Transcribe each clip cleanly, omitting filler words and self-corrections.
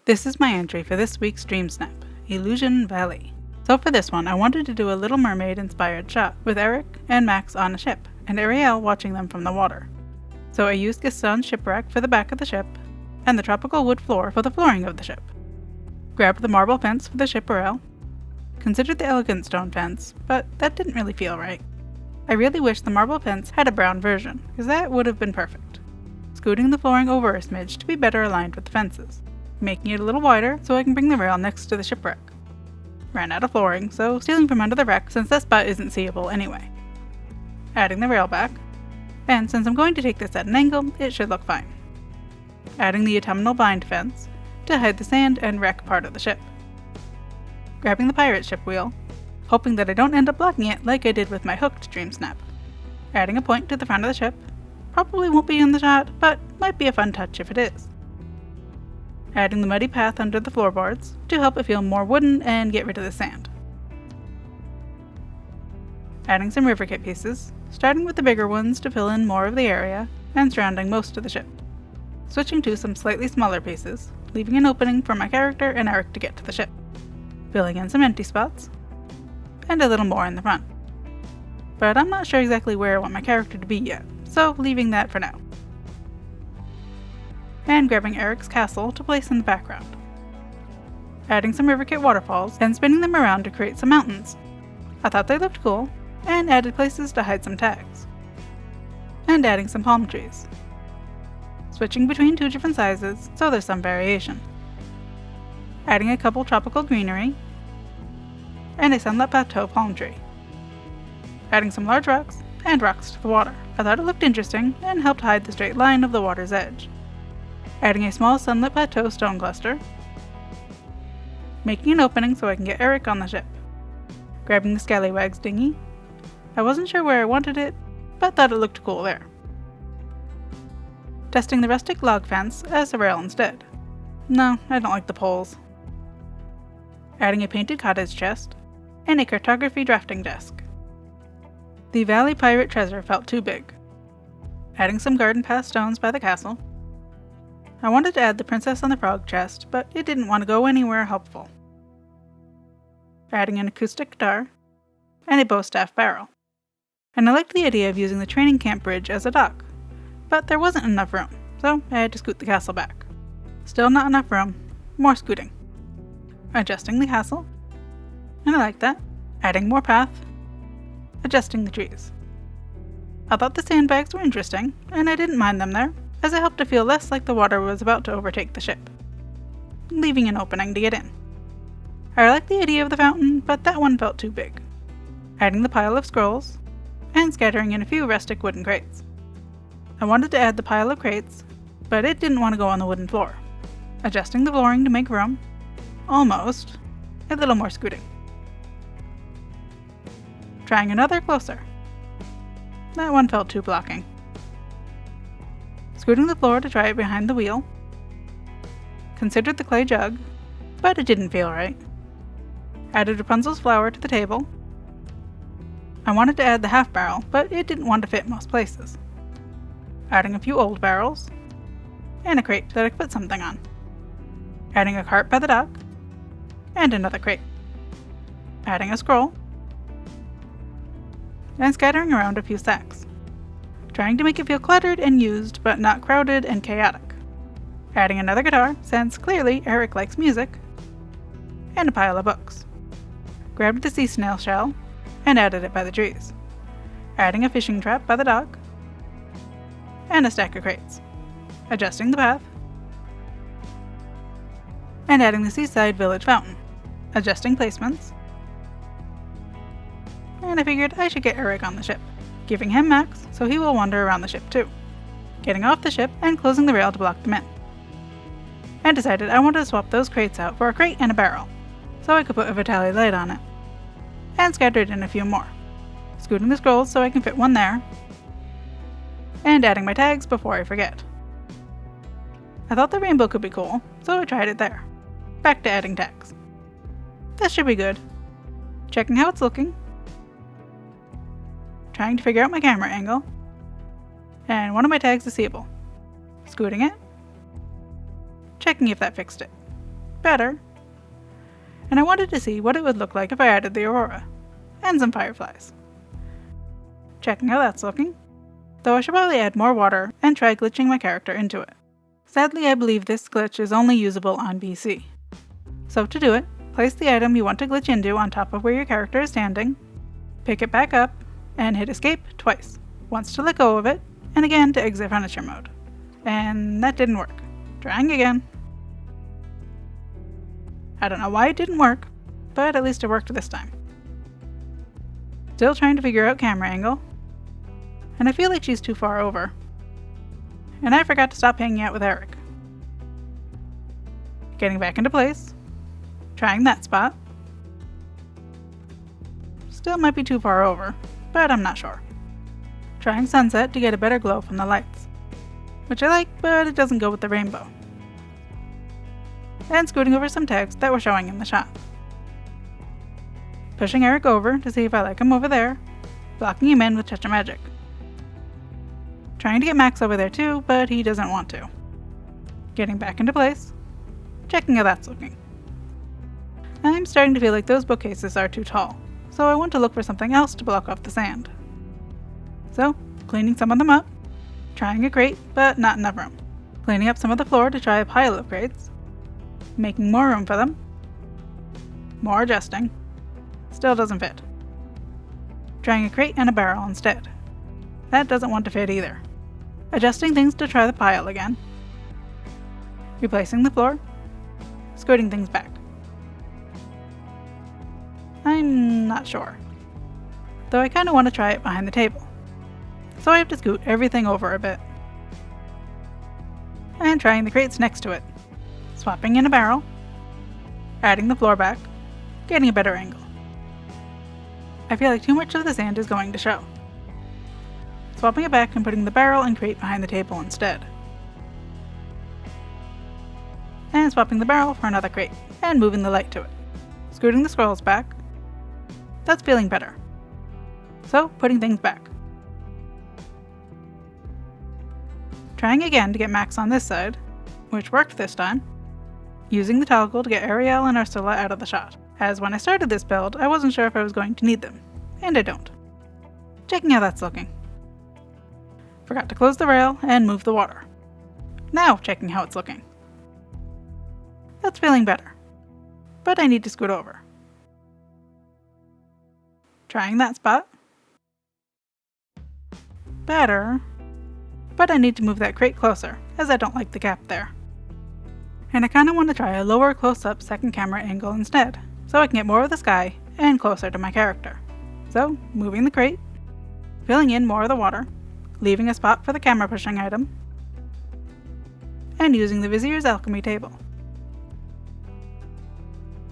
This is my entry for this week's DreamSnap, Illusion Valley. So for this one, I wanted to do a Little Mermaid inspired shot, with Eric and Max on a ship, and Ariel watching them from the water. So I used Gaston's shipwreck for the back of the ship, and the tropical wood floor for the flooring of the ship. Grabbed the marble fence for the ship rail, considered the elegant stone fence, but that didn't really feel right. I really wish the marble fence had a brown version, because that would have been perfect. Scooting the flooring over a smidge to be better aligned with the fences, making it a little wider so I can bring the rail next to the shipwreck. Ran out of flooring, so stealing from under the wreck since that spot isn't seeable anyway. Adding the rail back, and since I'm going to take this at an angle, it should look fine. Adding the autumnal bind fence to hide the sand and wreck part of the ship. Grabbing the pirate ship wheel, hoping that I don't end up blocking it like I did with my hooked DreamSnap. Adding a point to the front of the ship, probably won't be in the shot, but might be a fun touch if it is. Adding the muddy path under the floorboards to help it feel more wooden and get rid of the sand. Adding some river kit pieces, starting with the bigger ones to fill in more of the area and surrounding most of the ship. Switching to some slightly smaller pieces, leaving an opening for my character and Eric to get to the ship. Filling in some empty spots, and a little more in the front. But I'm not sure exactly where I want my character to be yet, so leaving that for now. And grabbing Eric's castle to place in the background. Adding some river kit waterfalls and spinning them around to create some mountains. I thought they looked cool, and added places to hide some tags. And adding some palm trees. Switching between two different sizes so there's some variation. Adding a couple tropical greenery, and a sunlit plateau palm tree. Adding some large rocks and rocks to the water. I thought it looked interesting and helped hide the straight line of the water's edge. Adding a small sunlit plateau stone cluster, making an opening so I can get Eric on the ship. Grabbing the scallywag's dinghy. I wasn't sure where I wanted it, but thought it looked cool there. Testing the rustic log fence as a rail instead. No, I don't like the poles. Adding a painted cottage chest, and a cartography drafting desk. The Valley Pirate treasure felt too big. Adding some garden path stones by the castle. I wanted to add the Princess and the Frog chest, but it didn't want to go anywhere helpful. Adding an acoustic guitar, and a bowstaff barrel. And I liked the idea of using the training camp bridge as a dock, but there wasn't enough room, so I had to scoot the castle back. Still not enough room, more scooting. Adjusting the castle, and I like that. Adding more path, adjusting the trees. I thought the sandbags were interesting, and I didn't mind them there, as it helped to feel less like the water was about to overtake the ship. Leaving an opening to get in. I liked the idea of the fountain, but that one felt too big. Adding the pile of scrolls, and scattering in a few rustic wooden crates. I wanted to add the pile of crates, but it didn't want to go on the wooden floor. Adjusting the flooring to make room. Almost. A little more scooting. Trying another closer. That one felt too blocking. Scooting the floor to try it behind the wheel. Considered the clay jug, but it didn't feel right. Added Rapunzel's flower to the table. I wanted to add the half barrel, but it didn't want to fit most places. Adding a few old barrels, and a crate that I could put something on. Adding a cart by the dock, and another crate. Adding a scroll, and scattering around a few sacks. Trying to make it feel cluttered and used, but not crowded and chaotic. Adding another guitar, since clearly Eric likes music, and a pile of books. Grabbed the sea snail shell, and added it by the trees. Adding a fishing trap by the dock, and a stack of crates. Adjusting the path, and adding the seaside village fountain. Adjusting placements, and I figured I should get Eric on the ship, giving him Max so he will wander around the ship too. Getting off the ship and closing the rail to block them in. And decided I wanted to swap those crates out for a crate and a barrel, so I could put a Vitali light on it. And scattered in a few more. Scooting the scrolls so I can fit one there, and adding my tags before I forget. I thought the rainbow could be cool, so I tried it there. Back to adding tags. This should be good. Checking how it's looking. Trying to figure out my camera angle. And one of my tags is seeable. Scooting it. Checking if that fixed it. Better. And I wanted to see what it would look like if I added the aurora. And some fireflies. Checking how that's looking. Though I should probably add more water and try glitching my character into it. Sadly, I believe this glitch is only usable on PC. So to do it, place the item you want to glitch into on top of where your character is standing, pick it back up, and hit escape twice. Once to let go of it, and again to exit furniture mode. And that didn't work. Trying again. I don't know why it didn't work, but at least it worked this time. Still trying to figure out camera angle, and I feel like she's too far over. And I forgot to stop hanging out with Eric. Getting back into place, trying that spot. Still might be too far over, but I'm not sure. Trying sunset to get a better glow from the lights, which I like, but it doesn't go with the rainbow. And scooting over some text that were showing in the shot. Pushing Eric over to see if I like him over there, blocking him in with Touch of Magic. Trying to get Max over there too, but he doesn't want to. Getting back into place, checking how that's looking. I'm starting to feel like those bookcases are too tall, so I want to look for something else to block off the sand. So, cleaning some of them up, trying a crate, but not enough room. Cleaning up some of the floor to try a pile of crates, making more room for them, more adjusting, still doesn't fit. Trying a crate and a barrel instead. That doesn't want to fit either. Adjusting things to try the pile again. Replacing the floor, scooting things back. I'm not sure. Though I kinda want to try it behind the table. So I have to scoot everything over a bit. And trying the crates next to it. Swapping in a barrel. Adding the floor back. Getting a better angle. I feel like too much of the sand is going to show. Swapping it back and putting the barrel and crate behind the table instead. And swapping the barrel for another crate, and moving the light to it. Scooting the scrolls back. That's feeling better. So, putting things back. Trying again to get Max on this side, which worked this time. Using the toggle to get Ariel and Ursula out of the shot, as when I started this build, I wasn't sure if I was going to need them, and I don't. Checking how that's looking. Forgot to close the rail and move the water. Now checking how it's looking. That's feeling better, but I need to scoot over. Trying that spot. Better, but I need to move that crate closer, as I don't like the gap there. And I kinda want to try a lower close-up second camera angle instead, so I can get more of the sky and closer to my character. So, moving the crate, filling in more of the water, leaving a spot for the camera pushing item, and using the Vizier's alchemy table.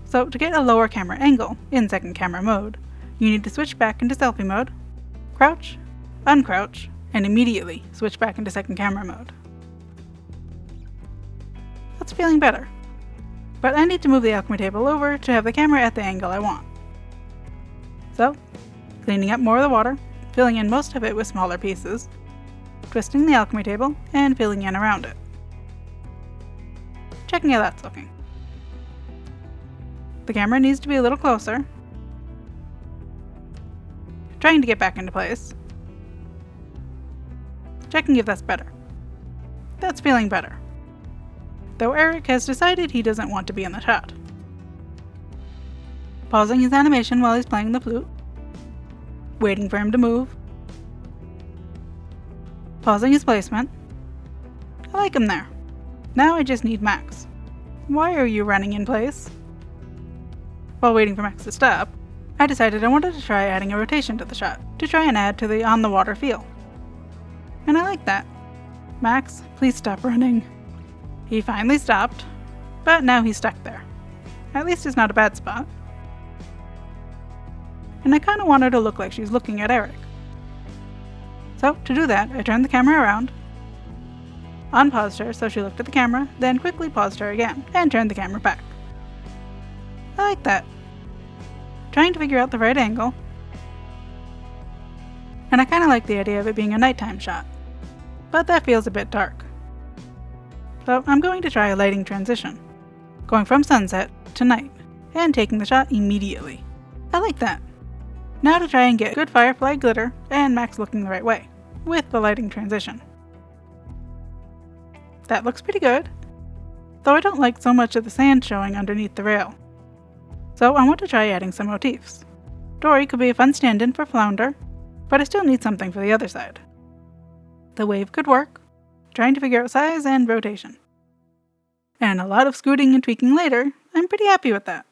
So to get a lower camera angle in second camera mode, you need to switch back into selfie mode, crouch, uncrouch, and immediately switch back into second camera mode. That's feeling better. But I need to move the alchemy table over to have the camera at the angle I want. So, cleaning up more of the water, filling in most of it with smaller pieces, twisting the alchemy table, and filling in around it. Checking how that's looking. The camera needs to be a little closer. Trying to get back into place. Checking if that's better. That's feeling better. Though Eric has decided he doesn't want to be in the shot. Pausing his animation while he's playing the flute. Waiting for him to move. Pausing his placement. I like him there. Now I just need Max. Why are you running in place? While waiting for Max to stop, I decided I wanted to try adding a rotation to the shot, to try and add to the on the water feel. And I like that. Max, please stop running. He finally stopped, but now he's stuck there. At least it's not a bad spot. And I kinda want her to look like she's looking at Eric. So, to do that, I turned the camera around, unpaused her so she looked at the camera, then quickly paused her again, and turned the camera back. I like that. Trying to figure out the right angle. And I kinda like the idea of it being a nighttime shot, but that feels a bit dark. So I'm going to try a lighting transition. going from sunset to night, and taking the shot immediately. I like that. Now to try and get good firefly glitter and Max looking the right way, with the lighting transition. That looks pretty good, though I don't like so much of the sand showing underneath the rail. So I want to try adding some motifs. Dory could be a fun stand-in for Flounder, but I still need something for the other side. The wave could work, trying to figure out size and rotation. And a lot of scooting and tweaking later, I'm pretty happy with that.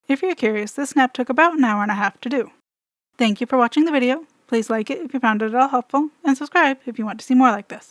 If you're curious, this snap took about an hour and a half to do. Thank you for watching the video. Please like it if you found it at all helpful, and subscribe if you want to see more like this.